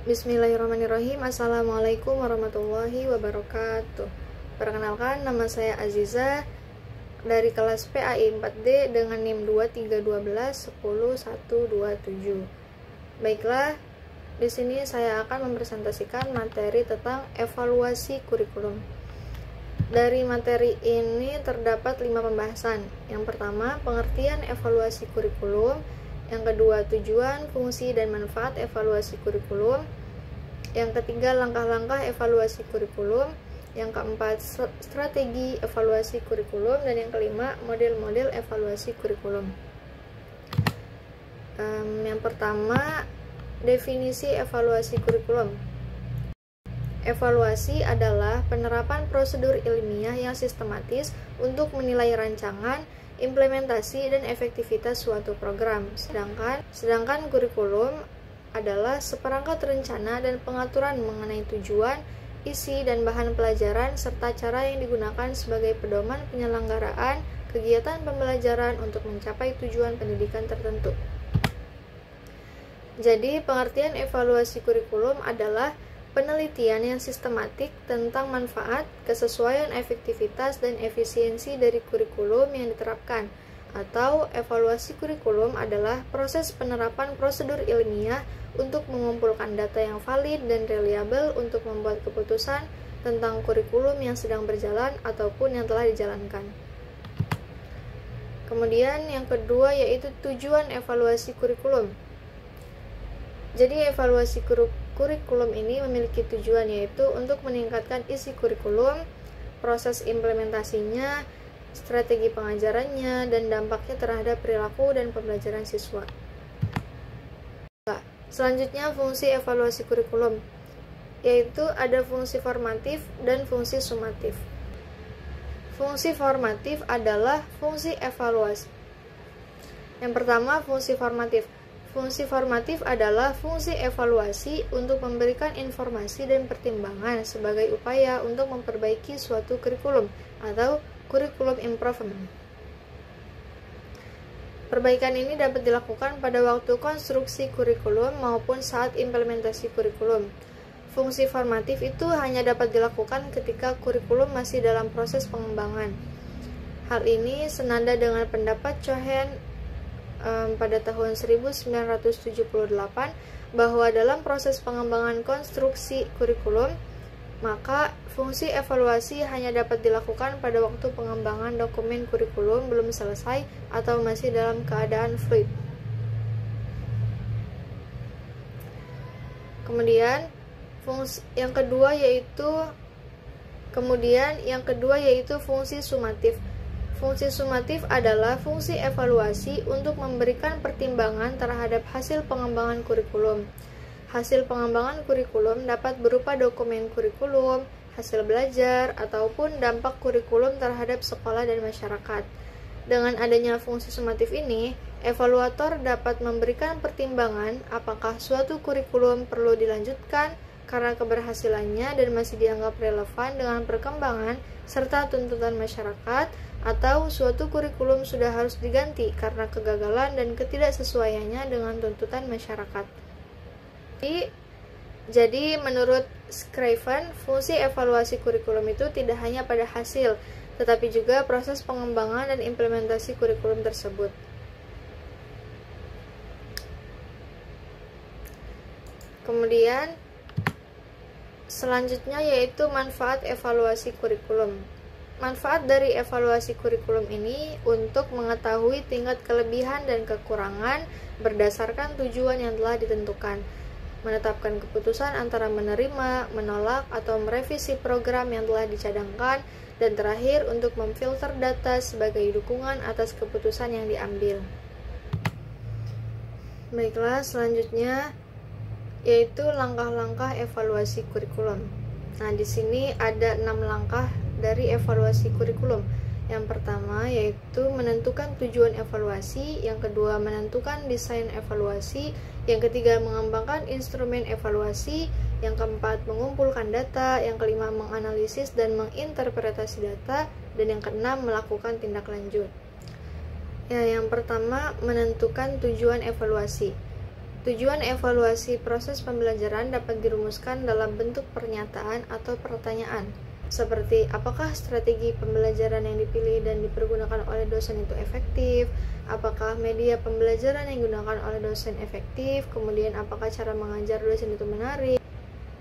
Bismillahirrahmanirrahim. Assalamualaikum warahmatullahi wabarakatuh. Perkenalkan, nama saya Aziza dari kelas PAI 4D dengan NIM 2312127. Baiklah, di sini saya akan mempresentasikan materi tentang evaluasi kurikulum. Dari materi ini terdapat 5 pembahasan. Yang pertama, pengertian evaluasi kurikulum. Yang kedua, tujuan, fungsi, dan manfaat evaluasi kurikulum. Yang ketiga, langkah-langkah evaluasi kurikulum. Yang keempat, strategi evaluasi kurikulum. Dan yang kelima, model-model evaluasi kurikulum. Yang pertama, definisi evaluasi kurikulum. Evaluasi adalah penerapan prosedur ilmiah yang sistematis untuk menilai rancangan, implementasi, dan efektivitas suatu program. Sedangkan kurikulum adalah seperangkat rencana dan pengaturan mengenai tujuan, isi, dan bahan pelajaran, serta cara yang digunakan sebagai pedoman penyelenggaraan kegiatan pembelajaran untuk mencapai tujuan pendidikan tertentu. Jadi, pengertian evaluasi kurikulum adalah penelitian yang sistematik tentang manfaat, kesesuaian, efektivitas, dan efisiensi dari kurikulum yang diterapkan. Atau evaluasi kurikulum adalah proses penerapan prosedur ilmiah untuk mengumpulkan data yang valid dan reliabel untuk membuat keputusan tentang kurikulum yang sedang berjalan ataupun yang telah dijalankan. Kemudian yang kedua yaitu tujuan evaluasi kurikulum. Jadi evaluasi kurikulum ini memiliki tujuan yaitu untuk meningkatkan isi kurikulum, proses implementasinya, strategi pengajarannya, dan dampaknya terhadap perilaku dan pembelajaran siswa. Selanjutnya, fungsi evaluasi kurikulum, yaitu ada fungsi formatif dan fungsi sumatif. Fungsi formatif adalah fungsi evaluasi. Yang pertama, fungsi formatif. Fungsi formatif adalah fungsi evaluasi untuk memberikan informasi dan pertimbangan sebagai upaya untuk memperbaiki suatu kurikulum atau curriculum improvement. Perbaikan ini dapat dilakukan pada waktu konstruksi kurikulum maupun saat implementasi kurikulum. Fungsi formatif itu hanya dapat dilakukan ketika kurikulum masih dalam proses pengembangan. Hal ini senada dengan pendapat Cohen pada tahun 1978 bahwa dalam proses pengembangan konstruksi kurikulum, maka fungsi evaluasi hanya dapat dilakukan pada waktu pengembangan dokumen kurikulum belum selesai atau masih dalam keadaan fluid. Kemudian yang kedua yaitu fungsi sumatif. Fungsi sumatif adalah fungsi evaluasi untuk memberikan pertimbangan terhadap hasil pengembangan kurikulum. Hasil pengembangan kurikulum dapat berupa dokumen kurikulum, hasil belajar, ataupun dampak kurikulum terhadap sekolah dan masyarakat. Dengan adanya fungsi sumatif ini, evaluator dapat memberikan pertimbangan apakah suatu kurikulum perlu dilanjutkan karena keberhasilannya dan masih dianggap relevan dengan perkembangan serta tuntutan masyarakat, atau suatu kurikulum sudah harus diganti karena kegagalan dan ketidaksesuaiannya dengan tuntutan masyarakat. Jadi menurut Scriven, fungsi evaluasi kurikulum itu tidak hanya pada hasil, tetapi juga proses pengembangan dan implementasi kurikulum tersebut. Kemudian selanjutnya yaitu manfaat evaluasi kurikulum. Manfaat dari evaluasi kurikulum ini untuk mengetahui tingkat kelebihan dan kekurangan berdasarkan tujuan yang telah ditentukan, menetapkan keputusan antara menerima, menolak, atau merevisi program yang telah dicadangkan, dan terakhir untuk memfilter data sebagai dukungan atas keputusan yang diambil. Baiklah, selanjutnya yaitu langkah-langkah evaluasi kurikulum. Nah, di sini ada 6 langkah dari evaluasi kurikulum. Yang pertama yaitu menentukan tujuan evaluasi, yang kedua menentukan desain evaluasi, yang ketiga mengembangkan instrumen evaluasi, yang keempat mengumpulkan data, yang kelima menganalisis dan menginterpretasi data, dan yang keenam melakukan tindak lanjut. Ya, yang pertama menentukan tujuan evaluasi. Tujuan evaluasi proses pembelajaran dapat dirumuskan dalam bentuk pernyataan atau pertanyaan, seperti apakah strategi pembelajaran yang dipilih dan dipergunakan oleh dosen itu efektif, apakah media pembelajaran yang digunakan oleh dosen efektif, kemudian apakah cara mengajar dosen itu menarik.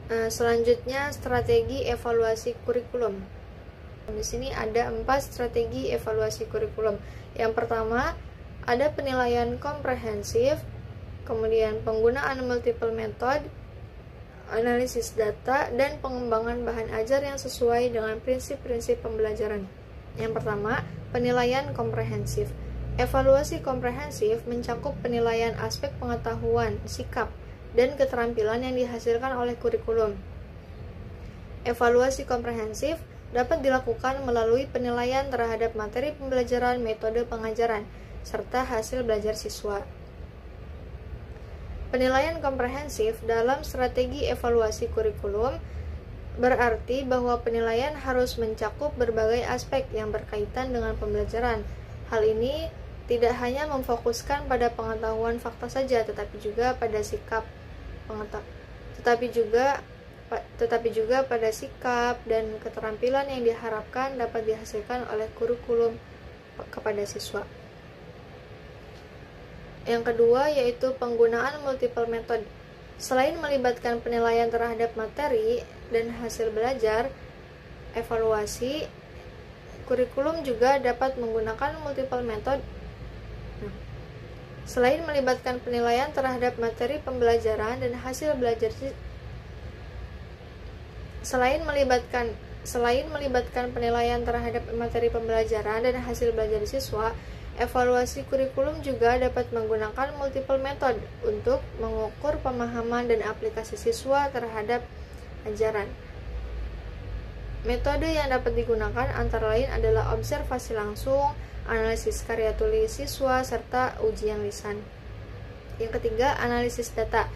Selanjutnya, strategi evaluasi kurikulum. Di sini ada 4 strategi evaluasi kurikulum. Yang pertama, ada penilaian komprehensif, kemudian penggunaan multiple method, analisis data, dan pengembangan bahan ajar yang sesuai dengan prinsip-prinsip pembelajaran. Yang pertama, penilaian komprehensif. Evaluasi komprehensif mencakup penilaian aspek pengetahuan, sikap, dan keterampilan yang dihasilkan oleh kurikulum. Evaluasi komprehensif dapat dilakukan melalui penilaian terhadap materi pembelajaran, metode pengajaran, serta hasil belajar siswa. Penilaian komprehensif dalam strategi evaluasi kurikulum berarti bahwa penilaian harus mencakup berbagai aspek yang berkaitan dengan pembelajaran. Hal ini tidak hanya memfokuskan pada pengetahuan fakta saja, tetapi juga pada sikap pada sikap dan keterampilan yang diharapkan dapat dihasilkan oleh kurikulum kepada siswa. Yang kedua yaitu penggunaan multiple method. Selain melibatkan penilaian terhadap materi dan hasil belajar, evaluasi kurikulum juga dapat menggunakan multiple method. Selain melibatkan penilaian terhadap materi pembelajaran dan hasil belajar Selain melibatkan penilaian terhadap materi pembelajaran dan hasil belajar siswa, evaluasi kurikulum juga dapat menggunakan multiple method untuk mengukur pemahaman dan aplikasi siswa terhadap ajaran. Metode yang dapat digunakan antara lain adalah observasi langsung, analisis karya tulis siswa, serta ujian lisan. Yang ketiga, analisis data.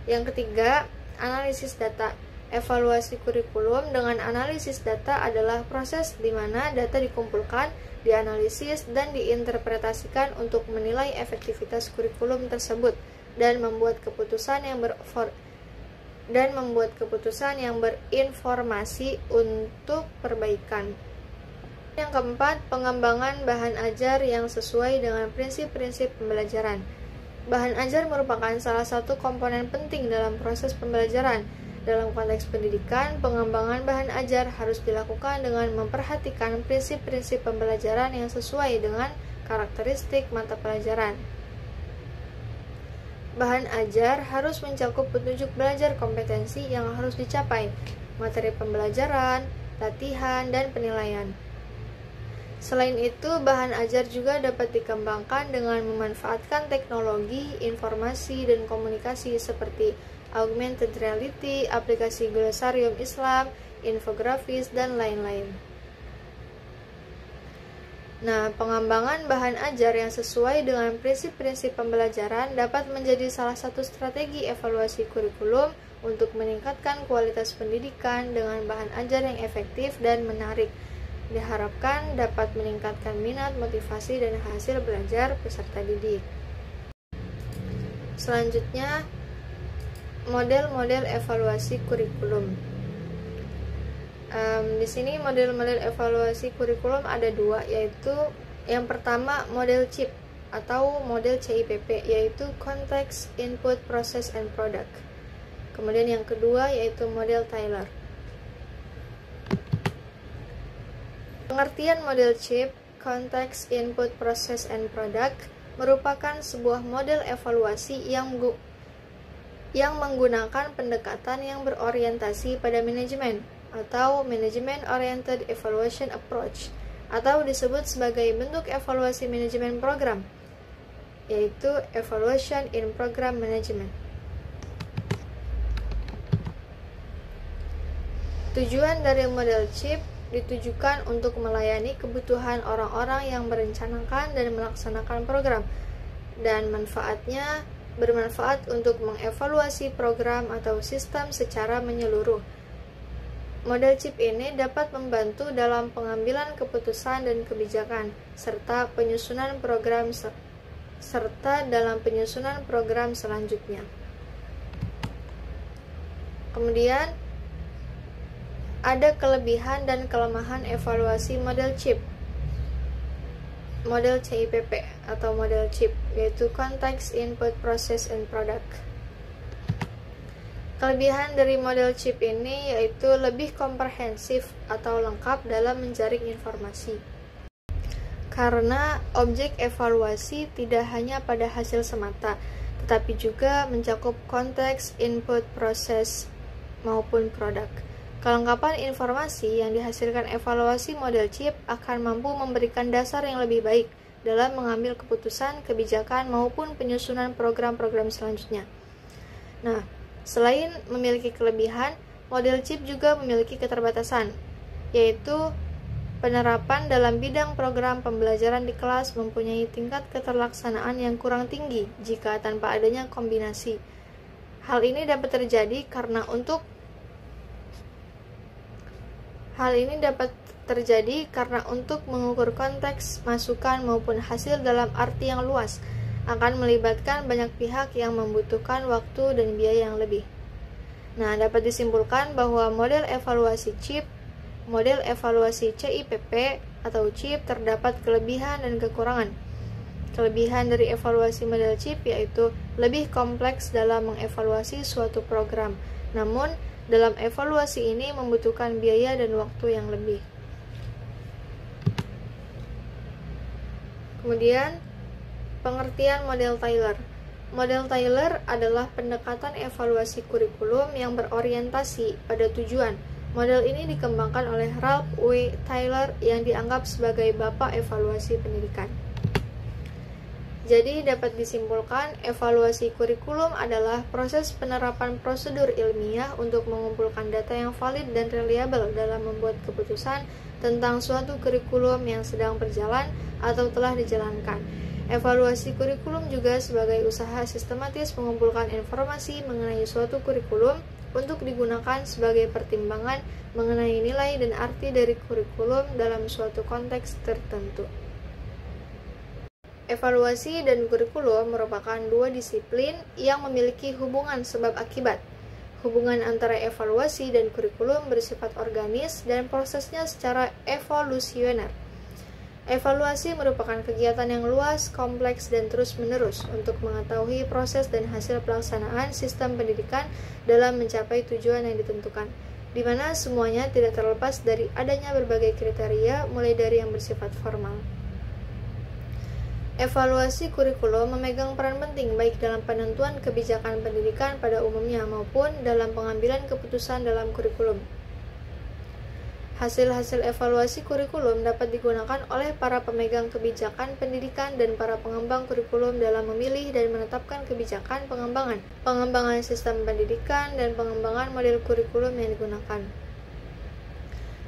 Yang ketiga, analisis data. Evaluasi kurikulum dengan analisis data adalah proses di mana data dikumpulkan, dianalisis, dan diinterpretasikan untuk menilai efektivitas kurikulum tersebut dan membuat keputusan yang berinformasi untuk perbaikan. Yang keempat, pengembangan bahan ajar yang sesuai dengan prinsip-prinsip pembelajaran. Bahan ajar merupakan salah satu komponen penting dalam proses pembelajaran. Dalam konteks pendidikan, pengembangan bahan ajar harus dilakukan dengan memperhatikan prinsip-prinsip pembelajaran yang sesuai dengan karakteristik mata pelajaran. Bahan ajar harus mencakup petunjuk belajar kompetensi yang harus dicapai, materi pembelajaran, latihan, dan penilaian. Selain itu, bahan ajar juga dapat dikembangkan dengan memanfaatkan teknologi, informasi, dan komunikasi seperti augmented reality, aplikasi glosarium Islam, infografis, dan lain-lain. Nah, pengembangan bahan ajar yang sesuai dengan prinsip-prinsip pembelajaran dapat menjadi salah satu strategi evaluasi kurikulum untuk meningkatkan kualitas pendidikan dengan bahan ajar yang efektif dan menarik. Diharapkan dapat meningkatkan minat, motivasi, dan hasil belajar peserta didik. Selanjutnya, model-model evaluasi kurikulum. Di sini model-model evaluasi kurikulum ada 2, yaitu yang pertama model CIP atau model CIPP, yaitu Context, Input, Process, and Product. Kemudian yang kedua yaitu model Taylor. Pengertian model CIP, Context, Input, Process, and Product merupakan sebuah model evaluasi yang menggunakan pendekatan yang berorientasi pada manajemen atau Management Oriented Evaluation Approach, atau disebut sebagai bentuk evaluasi manajemen program, yaitu Evaluation in Program Management. Tujuan dari model CIP ditujukan untuk melayani kebutuhan orang-orang yang merencanakan dan melaksanakan program, dan bermanfaat untuk mengevaluasi program atau sistem secara menyeluruh. Model CIP ini dapat membantu dalam pengambilan keputusan dan kebijakan, serta penyusunan program serta dalam penyusunan program selanjutnya. Kemudian, ada kelebihan dan kelemahan evaluasi model CIP. Model CIPP atau model CIP, yaitu Context, Input, Process, and Product. Kelebihan dari model CIP ini yaitu lebih komprehensif atau lengkap dalam menjaring informasi. Karena objek evaluasi tidak hanya pada hasil semata, tetapi juga mencakup konteks, input, proses, maupun produk. Kelengkapan informasi yang dihasilkan evaluasi model CIP akan mampu memberikan dasar yang lebih baik dalam mengambil keputusan, kebijakan, maupun penyusunan program-program selanjutnya. Nah, selain memiliki kelebihan, model CIP juga memiliki keterbatasan, yaitu penerapan dalam bidang program pembelajaran di kelas mempunyai tingkat keterlaksanaan yang kurang tinggi jika tanpa adanya kombinasi. Hal ini dapat terjadi karena untuk mengukur konteks, masukan, maupun hasil dalam arti yang luas akan melibatkan banyak pihak yang membutuhkan waktu dan biaya yang lebih. Nah, dapat disimpulkan bahwa model evaluasi CIP, model evaluasi CIPP atau CIP terdapat kelebihan dan kekurangan. Kelebihan dari evaluasi model CIP yaitu lebih kompleks dalam mengevaluasi suatu program. Namun, dalam evaluasi ini membutuhkan biaya dan waktu yang lebih. Kemudian, pengertian model Taylor. Model Taylor adalah pendekatan evaluasi kurikulum yang berorientasi pada tujuan. Model ini dikembangkan oleh Ralph W. Taylor yang dianggap sebagai bapak evaluasi pendidikan. Jadi dapat disimpulkan, evaluasi kurikulum adalah proses penerapan prosedur ilmiah untuk mengumpulkan data yang valid dan reliabel dalam membuat keputusan tentang suatu kurikulum yang sedang berjalan atau telah dijalankan. Evaluasi kurikulum juga sebagai usaha sistematis mengumpulkan informasi mengenai suatu kurikulum untuk digunakan sebagai pertimbangan mengenai nilai dan arti dari kurikulum dalam suatu konteks tertentu. Evaluasi dan kurikulum merupakan dua disiplin yang memiliki hubungan sebab akibat. Hubungan antara evaluasi dan kurikulum bersifat organis dan prosesnya secara evolusioner. Evaluasi merupakan kegiatan yang luas, kompleks, dan terus-menerus untuk mengetahui proses dan hasil pelaksanaan sistem pendidikan dalam mencapai tujuan yang ditentukan, di mana semuanya tidak terlepas dari adanya berbagai kriteria, mulai dari yang bersifat formal. Evaluasi kurikulum memegang peran penting baik dalam penentuan kebijakan pendidikan pada umumnya maupun dalam pengambilan keputusan dalam kurikulum. Hasil-hasil evaluasi kurikulum dapat digunakan oleh para pemegang kebijakan pendidikan dan para pengembang kurikulum dalam memilih dan menetapkan kebijakan pengembangan sistem pendidikan, dan pengembangan model kurikulum yang digunakan.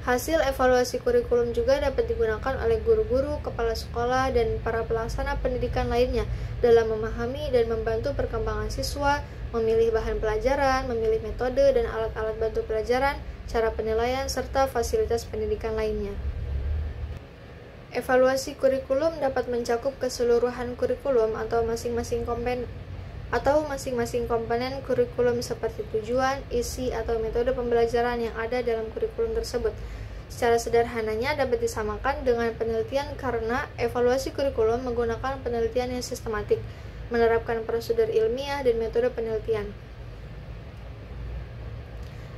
Hasil evaluasi kurikulum juga dapat digunakan oleh guru-guru, kepala sekolah, dan para pelaksana pendidikan lainnya dalam memahami dan membantu perkembangan siswa, memilih bahan pelajaran, memilih metode dan alat-alat bantu pelajaran, cara penilaian, serta fasilitas pendidikan lainnya. Evaluasi kurikulum dapat mencakup keseluruhan kurikulum atau masing-masing komponen kurikulum seperti tujuan, isi, atau metode pembelajaran yang ada dalam kurikulum tersebut. Secara sederhananya dapat disamakan dengan penelitian karena evaluasi kurikulum menggunakan penelitian yang sistematik, menerapkan prosedur ilmiah dan metode penelitian.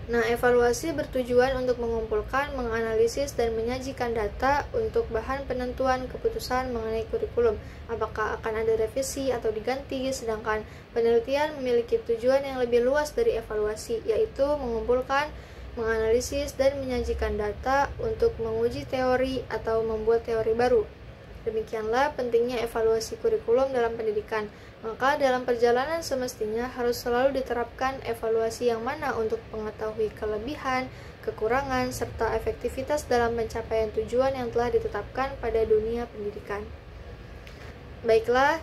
Nah, evaluasi bertujuan untuk mengumpulkan, menganalisis, dan menyajikan data untuk bahan penentuan keputusan mengenai kurikulum, apakah akan ada revisi atau diganti, sedangkan penelitian memiliki tujuan yang lebih luas dari evaluasi, yaitu mengumpulkan, menganalisis, dan menyajikan data untuk menguji teori atau membuat teori baru. Demikianlah pentingnya evaluasi kurikulum dalam pendidikan. Maka dalam perjalanan semestinya harus selalu diterapkan evaluasi yang mana untuk mengetahui kelebihan, kekurangan, serta efektivitas dalam pencapaian tujuan yang telah ditetapkan pada dunia pendidikan. Baiklah,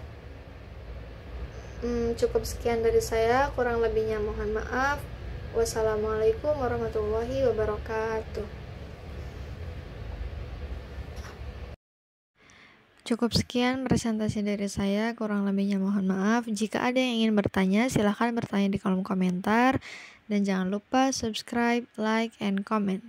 cukup sekian dari saya, kurang lebihnya mohon maaf. Wassalamualaikum warahmatullahi wabarakatuh. Cukup sekian presentasi dari saya, kurang lebihnya mohon maaf. Jika ada yang ingin bertanya, silahkan bertanya di kolom komentar. Dan jangan lupa subscribe, like, and comment.